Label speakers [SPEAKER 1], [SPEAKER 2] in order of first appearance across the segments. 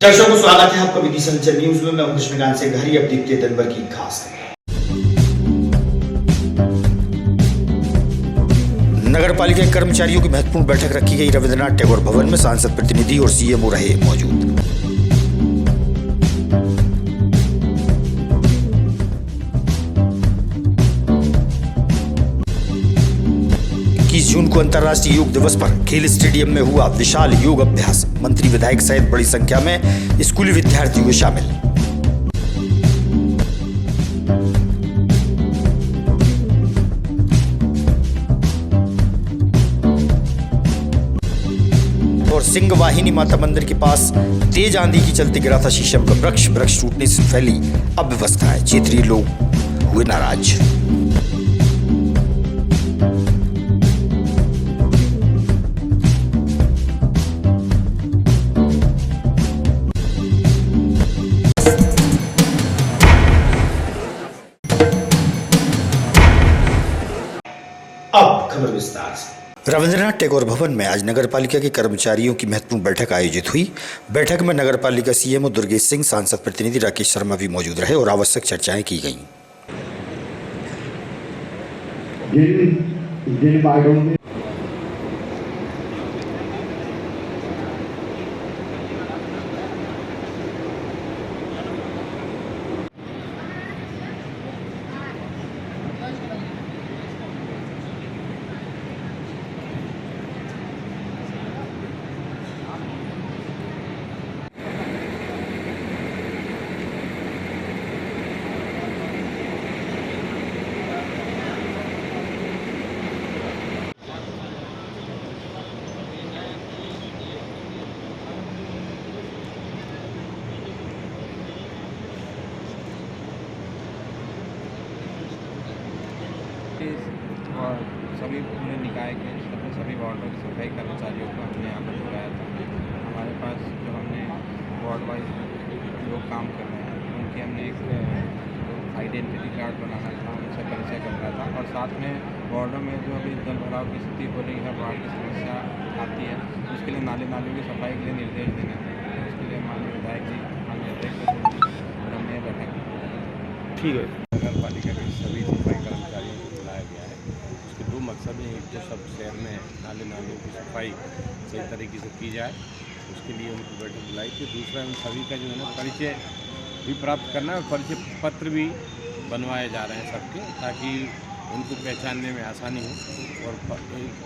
[SPEAKER 1] दर्शकों को स्वागत है आपका विधि संचर न्यूज में। मैं हूं कृष्णकांत से घरी। अब देखते हैं दिन भर की खास नगर पालिका के कर्मचारियों की महत्वपूर्ण बैठक रखी गई। रविंद्रनाथ टैगोर भवन में सांसद प्रतिनिधि और सीएमओ रहे मौजूद। 21 जून को अंतर्राष्ट्रीय योग दिवस पर खेल स्टेडियम में हुआ विशाल योग अभ्यास। मंत्री विधायक सहित बड़ी संख्या में स्कूली विद्यार्थियों को शामिल। और सिंहवाहिनी माता मंदिर के पास तेज आंधी की चलते गिरा था शीशम का वृक्ष टूटने से फैली अव्यवस्था है। क्षेत्रीय लोग हुए नाराज। अब खबर विस्तार से। रविंद्रनाथ टैगोर भवन में आज नगर पालिका के कर्मचारियों की महत्वपूर्ण बैठक आयोजित हुई। बैठक में नगर पालिका सीएमओ दुर्गेश सिंह, सांसद प्रतिनिधि राकेश शर्मा भी मौजूद रहे और आवश्यक चर्चाएं की गईं।
[SPEAKER 2] और सभी पूरे निकाय के सभी वार्डों की सफाई कर्मचारियों को हमने यहाँ पर बुलाया था। हमारे पास जो हमने वार्ड वाइज लोग काम कर रहे हैं उनकी हमने एक आइडेंटिटी कार्ड बनाना था, उनसे परिचय करना था और साथ में वार्डों में जो अभी जल भराव की स्थिति हो रही है, बाढ़ की समस्या आती है, उसके लिए नालियों की सफाई के लिए निर्देश देने थे। उसके लिए माननीय विधायक जी, माननीय अध्यक्ष हमने बैठक। ठीक है।
[SPEAKER 3] नगर पालिका के सभी सफाई कर्मचारियों को बुलाया गया है। उसके दो मकसद हैं। एक तो सब शहर में नालियों की सफाई सही तरीके से की जाए, उसके लिए उनको बैठक बुलाई थी। दूसरा उन सभी का जो है ना परिचय भी प्राप्त करना है और परिचय पत्र भी बनवाए जा रहे हैं सबके, ताकि उनको पहचानने में आसानी हो। और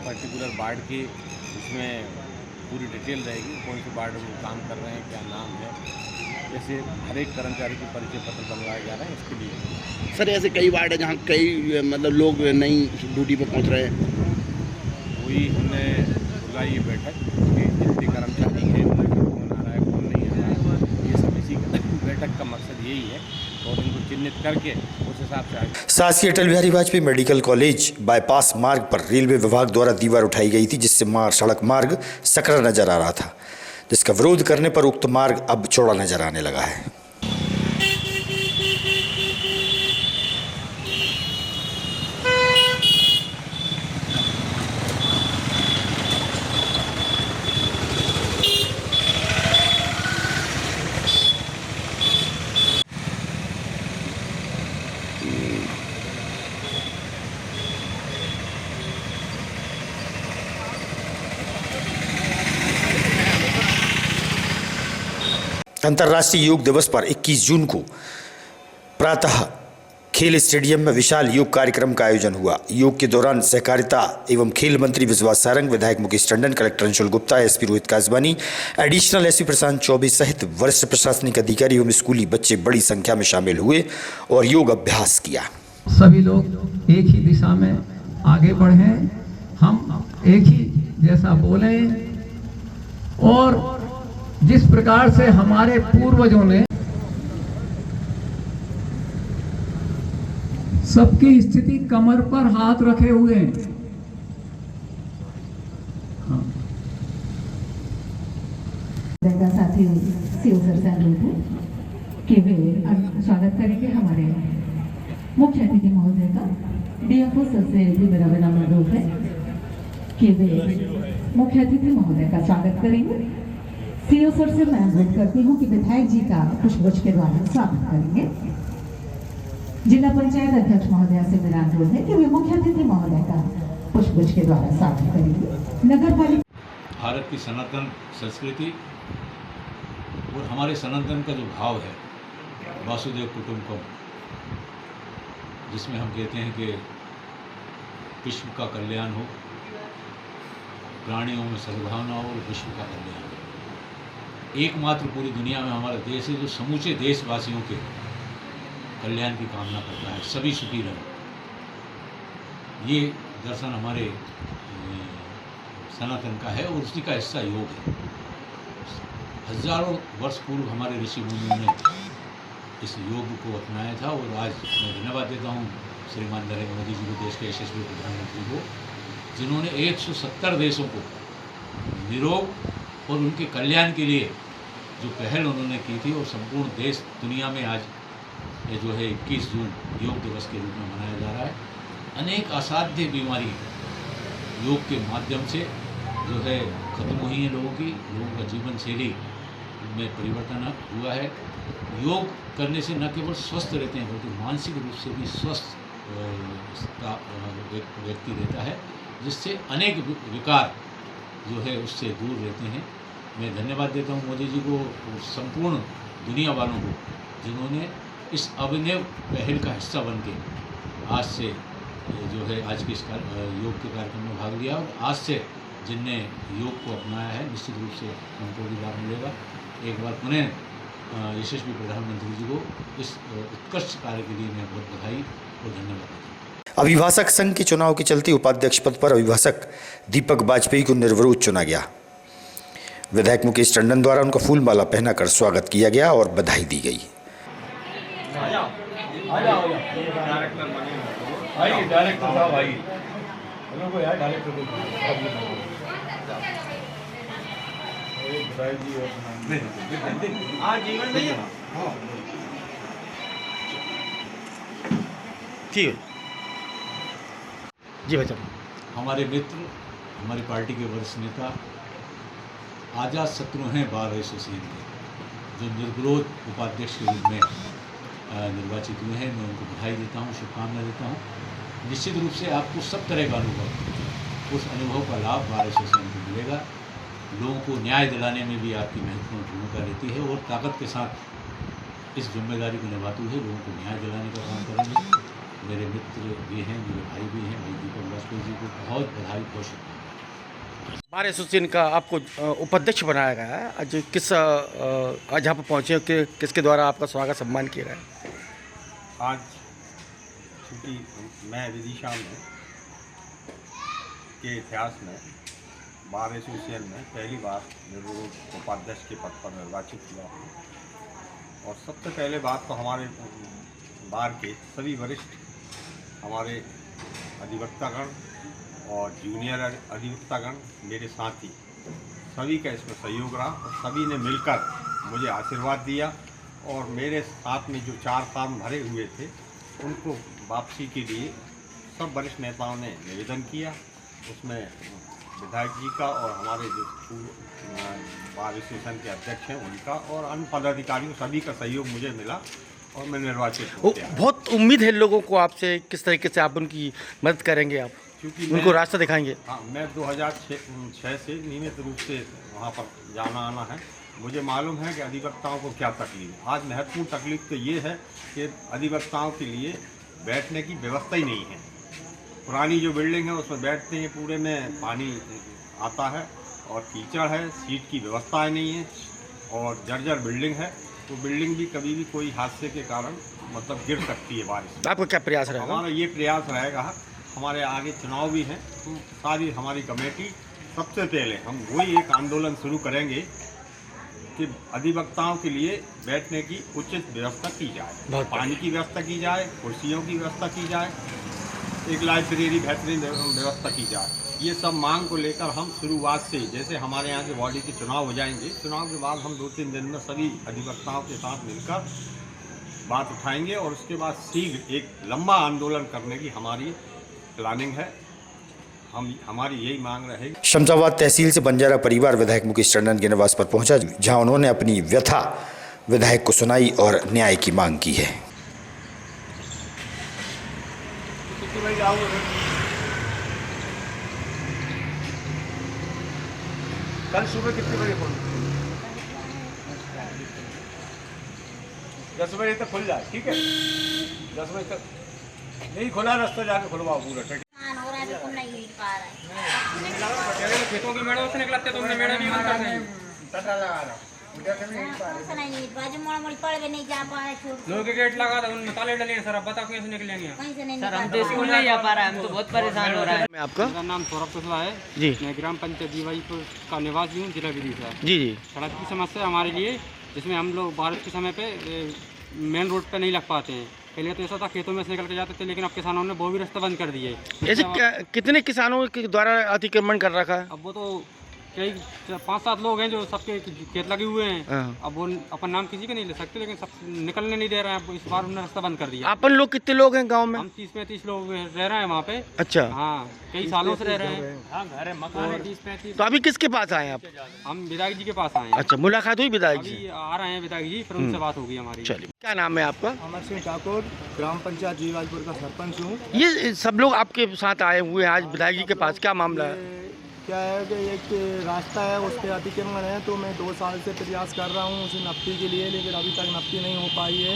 [SPEAKER 3] पर्टिकुलर वार्ड के उसमें पूरी डिटेल रहेगी, कौन से वार्ड में काम कर रहे हैं, क्या नाम है, जैसे हर एक कर्मचारी के परिचय पत्र बनवाए जा रहे हैं। इसके लिए
[SPEAKER 4] सर ऐसे कई वार्ड है जहाँ कई मतलब लोग नई ड्यूटी पर पहुँच रहे हैं।
[SPEAKER 3] वही हमने बुलाई ये बैठक कि जितने कर्मचारी हैं कौन आ रहा है कौन नहीं आ रहा है, ये सब इसी बैठक का मकसद यही है और इनको चिन्हित करके उस हिसाब से आगे।
[SPEAKER 1] शासकीय Atal Bihari Vajpayee medical college bypass मार्ग पर रेलवे विभाग द्वारा दीवार उठाई गई थी, जिससे सड़क मार्ग सकरा नजर आ रहा था, जिसका विरोध करने पर उक्त मार्ग अब चौड़ा नजर आने लगा है। अंतर्राष्ट्रीय योग दिवस पर 21 जून को प्रातः खेल स्टेडियम में विशाल योग कार्यक्रम का आयोजन हुआ। योग के दौरान सहकारिता एवं खेल मंत्री विश्वास सारंग, विधायक Mukesh Tandon, collector Anshul Gupta, SP Rohit Kaswani, additional SP Prashant Choubey सहित वरिष्ठ प्रशासनिक अधिकारी एवं स्कूली बच्चे बड़ी संख्या में शामिल हुए और योग अभ्यास किया।
[SPEAKER 5] सभी लोग एक ही दिशा में आगे बढ़ें, हम एक ही जैसा बोलें और जिस प्रकार से हमारे पूर्वजों ने सबकी स्थिति कमर पर हाथ रखे हुए हैं। हाँ।
[SPEAKER 6] साथी सीओ सर से अनुरोध है कि वे स्वागत करेंगे हमारे मुख्य अतिथि महोदय का। डीएफओ सर से भी मेरा विनम्र अनुरोध है कि वे मुख्य अतिथि महोदय का स्वागत करेंगे। सीओ सर से मैं अनुरोध करती हूँ कि विधायक जी का पुष्पगुच्छ के द्वारा स्वागत करेंगे। जिला पंचायत अध्यक्ष महोदया से मेरा अनुरोध है कि वे मुख्य अतिथि महोदय का पुष्पगुच्छ के द्वारा स्वागत करेंगे। नगर पालिका
[SPEAKER 7] भारत की सनातन संस्कृति और हमारे सनातन का जो भाव है वासुदेव कुटुंबकम, जिसमें हम कहते हैं कि विश्व का कल्याण हो, प्राणियों में सद्भावना हो और विश्व का कल्याण हो। एकमात्र पूरी दुनिया में हमारा देश है जो समूचे देशवासियों के कल्याण की कामना करता है, सभी सुखी रहें। ये दर्शन हमारे सनातन का है और उसी का हिस्सा योग है। हजारों वर्ष पूर्व हमारे ऋषि मुनियों ने इस योग को अपनाया था और आज मैं धन्यवाद देता हूँ श्रीमान नरेंद्र मोदी जी को, देश के यशस्वी प्रधानमंत्री को, जिन्होंने 170 देशों को निरोग और उनके कल्याण के लिए जो पहल उन्होंने की थी और संपूर्ण देश दुनिया में आज ये जो है 21 जून योग दिवस के रूप में मनाया जा रहा है। अनेक असाध्य बीमारी योग के माध्यम से जो है खत्म हुई है लोगों का जीवन शैली में परिवर्तन हुआ है। योग करने से न केवल स्वस्थ रहते हैं बल्कि मानसिक रूप से भी स्वस्थ व्यक्ति रहता है, जिससे अनेक विकार जो है उससे दूर रहते हैं। मैं धन्यवाद देता हूँ मोदी जी को और संपूर्ण दुनिया वालों को, जिन्होंने इस अभिनव पहल का हिस्सा बन के आज से जो है आज के इस योग के कार्यक्रम में भाग लिया और आज से जिनने योग को अपनाया है निश्चित रूप से उनको भी लाभ मिलेगा। एक बार पुनः यशस्वी प्रधानमंत्री जी को इस उत्कृष्ट कार्य के लिए मैं बहुत बधाई और धन्यवाद देता हूँ।
[SPEAKER 1] अभिभाषक संघ के चुनाव के चलते उपाध्यक्ष पद पर अभिभाषक दीपक बाजपेयी को निर्विरोध चुना गया। विधायक मुकेश टंडन द्वारा उनका फूलमाला पहनाकर स्वागत किया गया और बधाई दी गई।
[SPEAKER 4] ठीक जी भाई।
[SPEAKER 7] हमारे मित्र, हमारी पार्टी के वरिष्ठ नेता, आज़ाद शत्रु हैं बार एसोसिएशन के, जो निर्विरोध उपाध्यक्ष के रूप में निर्वाचित हुए हैं। मैं उनको बधाई देता हूँ, शुभकामनाएं देता हूँ। निश्चित रूप से आपको सब तरह का अनुभव, उस अनुभव का लाभ बार एसोसिएशन को मिलेगा। लोगों को न्याय दिलाने में भी आपकी महत्वपूर्ण भूमिका रहती है और ताकत के साथ इस जिम्मेदारी को निभाते हुए लोगों को न्याय दिलाने का काम करेंगे। मेरे मित्र भी हैं, मेरे भाई भी हैं, भाई दीपक बाजपेयी जी को बहुत बधाई और शुभकामनाएं।
[SPEAKER 4] बार एसोसिएशन का आपको उपाध्यक्ष बनाया गया है। आज आज यहाँ पर पहुँचे कि किसके द्वारा आपका स्वागत सम्मान किया गया है?
[SPEAKER 3] आज चूँकि मैं विदिशा में के इतिहास में बार एसोसिएशन में पहली बार निर्विरोध उपाध्यक्ष के पद पर निर्वाचित हुआ हूँ और सबसे पहले बात तो हमारे बार के सभी वरिष्ठ हमारे अधिवक्तागण और जूनियर अधिवक्तागण, मेरे साथी, सभी का इसमें सहयोग रहा और सभी ने मिलकर मुझे आशीर्वाद दिया और मेरे साथ में जो 4 फॉर्म भरे हुए थे उनको वापसी के लिए सब वरिष्ठ नेताओं ने निवेदन किया। उसमें विधायक जी का और हमारे जो बार एसोसिएशन के अध्यक्ष हैं उनका और अन्य पदाधिकारियों सभी का सहयोग मुझे मिला और मैं निर्वाचित हो गया।
[SPEAKER 4] बहुत उम्मीद है लोगों को आपसे, किस तरीके से आप उनकी मदद करेंगे, आप
[SPEAKER 3] क्योंकि
[SPEAKER 4] उनको रास्ता दिखाएंगे?
[SPEAKER 3] हाँ, मैं 2006 से नियमित रूप से वहाँ पर जाना आना है। मुझे मालूम है कि अधिवक्ताओं को क्या तकलीफ है। आज महत्वपूर्ण तकलीफ तो ये है कि अधिवक्ताओं के लिए बैठने की व्यवस्था ही नहीं है। पुरानी जो बिल्डिंग है उसमें बैठते हैं, पूरे में पानी आता है और कीचड़ है, सीट की व्यवस्था नहीं है और जर्जर बिल्डिंग है। तो बिल्डिंग भी कभी भी कोई हादसे के कारण मतलब गिर सकती है बारिश।
[SPEAKER 4] आपका क्या प्रयास रहेगा?
[SPEAKER 3] हमारा ये प्रयास रहेगा, हमारे आगे चुनाव भी हैं तो सारी हमारी कमेटी सबसे पहले हम वही एक आंदोलन शुरू करेंगे कि अधिवक्ताओं के लिए बैठने की उचित व्यवस्था की जाए, पानी की व्यवस्था की जाए, कुर्सियों की व्यवस्था की जाए, एक लाइब्रेरी बेहतरीन व्यवस्था की जाए। ये सब मांग को लेकर हम शुरुआत से, जैसे हमारे यहाँ के बॉडी के चुनाव हो जाएंगे, चुनाव के बाद हम 2-3 दिन में सभी अधिवक्ताओं के साथ मिलकर बात उठाएंगे और उसके बाद शीघ्र एक लंबा आंदोलन करने की हमारी प्लानिंग है। हमारी यही मांग रहेगी।
[SPEAKER 1] शमशाबाद तहसील से बंजारा परिवार विधायक मुकेश टंडन के निवास पर पहुंचा, जहां उन्होंने अपनी व्यथा विधायक को सुनाई और न्याय की मांग की है।
[SPEAKER 3] कल सुबह कितने बजे खोल? 10 बजे तक खुल जाए, ठीक है? 10 बजे तक नहीं खुला, रास्ता जाके खुलवाओ पूरा।
[SPEAKER 8] खेतों की मेड़ों से निकलते तुमने मेड़ा भी बंद कर दी। लोग के गेट लगा था, उनमें ताले डले हैं सर। अब बताओ कैसे निकलेंगे
[SPEAKER 9] सर? हम तो स्कूल नहीं जा पा रहे हैं, हम तो बहुत परेशान हो रहा है।
[SPEAKER 4] मैं आपका
[SPEAKER 8] मेरा नाम सौरभ कुशवाहा है
[SPEAKER 4] जी
[SPEAKER 8] मैं ग्राम पंचायत दीवाईपुर का निवासी हूँ, जिला विदिशा।
[SPEAKER 4] जी जी
[SPEAKER 8] सड़क की समस्या हमारे लिए, जिसमें हम लोग बारिश के समय पे मेन रोड पे नहीं लग पाते हैं। पहले तो ऐसा था खेतों में से निकल के जाते थे, लेकिन अब किसानों ने वो भी रास्ता बंद कर दिए।
[SPEAKER 4] ऐसे कितने किसानों के द्वारा अतिक्रमण कर रखा है?
[SPEAKER 8] अब वो तो कई 5-7 लोग हैं जो सबके खेत लगे हुए हैं।
[SPEAKER 4] हाँ।
[SPEAKER 8] अब वो अपन नाम किसी के नहीं ले सकते, लेकिन सब निकलने नहीं दे रहे हैं। इस बार उन्होंने रास्ता बंद कर दिया।
[SPEAKER 4] अपन लोग कितने लोग हैं गांव में?
[SPEAKER 8] हम 30-35 लोग रह रहे हैं वहाँ पे।
[SPEAKER 4] अच्छा,
[SPEAKER 8] हाँ, कई सालों से रह रहे हैं। हाँ, घर है, मकान है 30-35।
[SPEAKER 4] तो अभी किसके पास आए आप?
[SPEAKER 8] हम विधायक जी के पास आए हैं।
[SPEAKER 4] अच्छा, मुलाकात हुई विधायक जी?
[SPEAKER 8] अभी आ रहे हैं विधायक जी, फिर उनसे बात होगी हमारी।
[SPEAKER 4] चलिए, क्या नाम है आपका?
[SPEAKER 10] अमर सिंह ठाकुर, ग्राम पंचायत जीवाजपुर का सरपंच हूँ।
[SPEAKER 4] ये सब लोग आपके साथ आए हुए हैं आज विधायक जी के पास, क्या मामला है?
[SPEAKER 10] क्या है कि एक रास्ता है, उस पर अतिक्रमण है, तो मैं 2 साल से प्रयास कर रहा हूँ उसे नपती के लिए, लेकिन अभी तक नपती नहीं हो पाई है।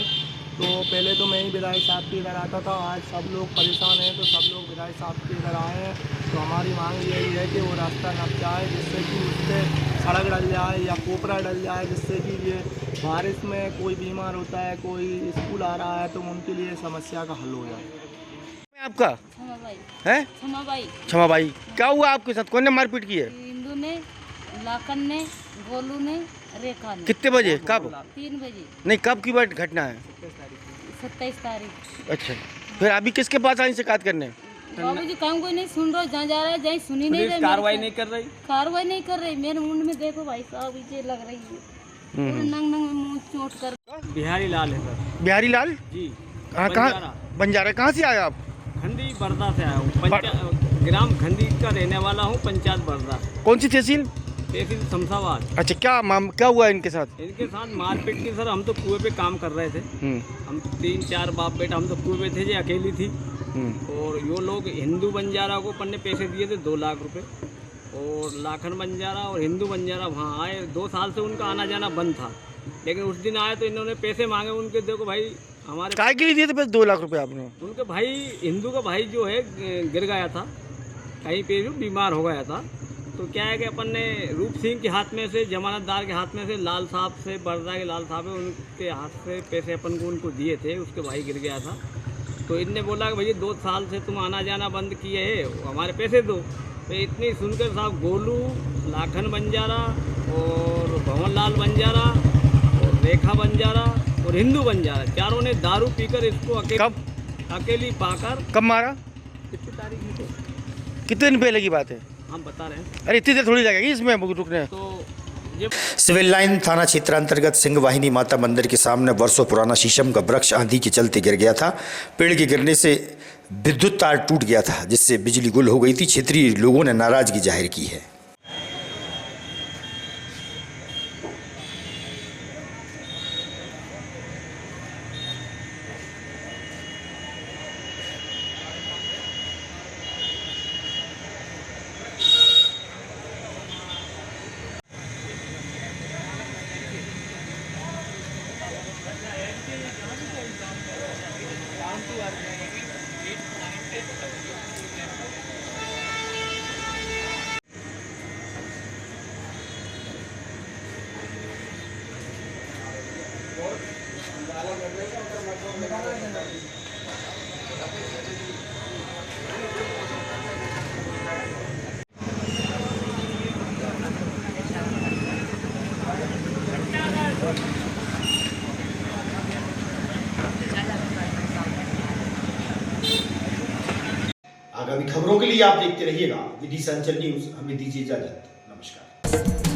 [SPEAKER 10] तो पहले तो मैं ही विधायक साहब के इधर आता था, आज सब लोग परेशान हैं तो सब लोग विधायक साहब के इधर आए हैं। तो हमारी मांग यही है कि वो रास्ता नप जाए, जिससे कि उस पर सड़क डल जाए या कोपरा डल जाए, जिससे कि ये बारिश में कोई बीमार होता है, कोई स्कूल आ रहा है, तो उनके लिए समस्या का हल हो जाए।
[SPEAKER 4] आपका है क्षमा भाई, क्या हुआ आपके साथ? कौन ने मारपीट की है?
[SPEAKER 9] हिंदू ने, लाखन ने, गोलू ने, रेखा ने।
[SPEAKER 4] कितने बजे, कब?
[SPEAKER 9] 3 बजे।
[SPEAKER 4] नहीं, कब की बात घटना है?
[SPEAKER 9] 27 तारीख।
[SPEAKER 4] अच्छा, फिर अभी किसके पास आई शिकायत करने?
[SPEAKER 9] बाबू जी काम कोई नहीं सुन रहा, जहाँ जा रहा है जहाँ सुनी नहीं रही, कार्रवाई नहीं कर रही। मेरे मुंड में देखो भाई साहब, ये लग रही है पूरे नंग में मुंह चोट कर।
[SPEAKER 8] बिहारी लाल है सर।
[SPEAKER 4] बिहारी लाल
[SPEAKER 8] जी,
[SPEAKER 4] कहाँ? बंजारा। कहाँ से आए आप?
[SPEAKER 8] खंडी बरदा से आया हूँ, ग्राम खंडी का रहने वाला हूँ, पंचायत बरदा।
[SPEAKER 4] कौन सी तहसील?
[SPEAKER 8] तहसील शमशाबाद।
[SPEAKER 4] अच्छा, क्या हुआ इनके साथ?
[SPEAKER 8] इनके साथ मारपीट की सर। हम तो कुएं पे काम कर रहे थे, हम 3-4 बाप बेटा, हम तो कुएं पे थे, ये अकेली थी। और यो लोग हिंदू बंजारा को अपन ने पैसे दिए थे 2 लाख रुपए, और लाखन बंजारा और हिंदू बंजारा वहाँ आए। 2 साल से उनका आना जाना बंद था, लेकिन उस दिन आए तो इन्होंने पैसे मांगे उनके। देखो भाई, हमारे
[SPEAKER 4] काय के लिए दिए थे पैसे 2 लाख रुपए आपने?
[SPEAKER 8] उनके भाई, हिंदू का भाई जो है गिर गया था कहीं पे, जो बीमार हो गया था। तो क्या है कि अपन ने रूप सिंह के हाथ में से, जमानतदार के हाथ में से, लाल साहब से, बरदा के लाल साहब है, उनके हाथ से पैसे अपन को उनको दिए थे। उसके भाई गिर गया था, तो इनने बोला कि भैया 2 साल से तुम आना जाना बंद किए है, हमारे पैसे दो। तो इतनी सुनकर साहब गोलू, लाखन बंजारा और भवन लाल बंजारा और रेखा बंजारा और हिंदू बंजारा, चारों ने दारू पीकर इसको अकेली पाकर।
[SPEAKER 4] कब मारा?
[SPEAKER 8] कितनी तारीख है?
[SPEAKER 4] कितने दिन पहले की बात है?
[SPEAKER 8] हम बता रहे हैं।
[SPEAKER 4] अरे इतनी देर थोड़ी लगेगी इसमें रुकने।
[SPEAKER 8] तो ये
[SPEAKER 1] सिविल लाइन थाना क्षेत्र अंतर्गत सिंह वाहिनी माता मंदिर के सामने वर्षों पुराना शीशम का वृक्ष आंधी के चलते गिर गया था। पेड़ के गिरने से विद्युत तार टूट गया था, जिससे बिजली गुल हो गई थी। क्षेत्रीय लोगों ने नाराजगी जाहिर की है। आगामी खबरों के लिए आप देखते रहिएगा विदिशा अंचल न्यूज। हमें दीजिए इजाजत। नमस्कार।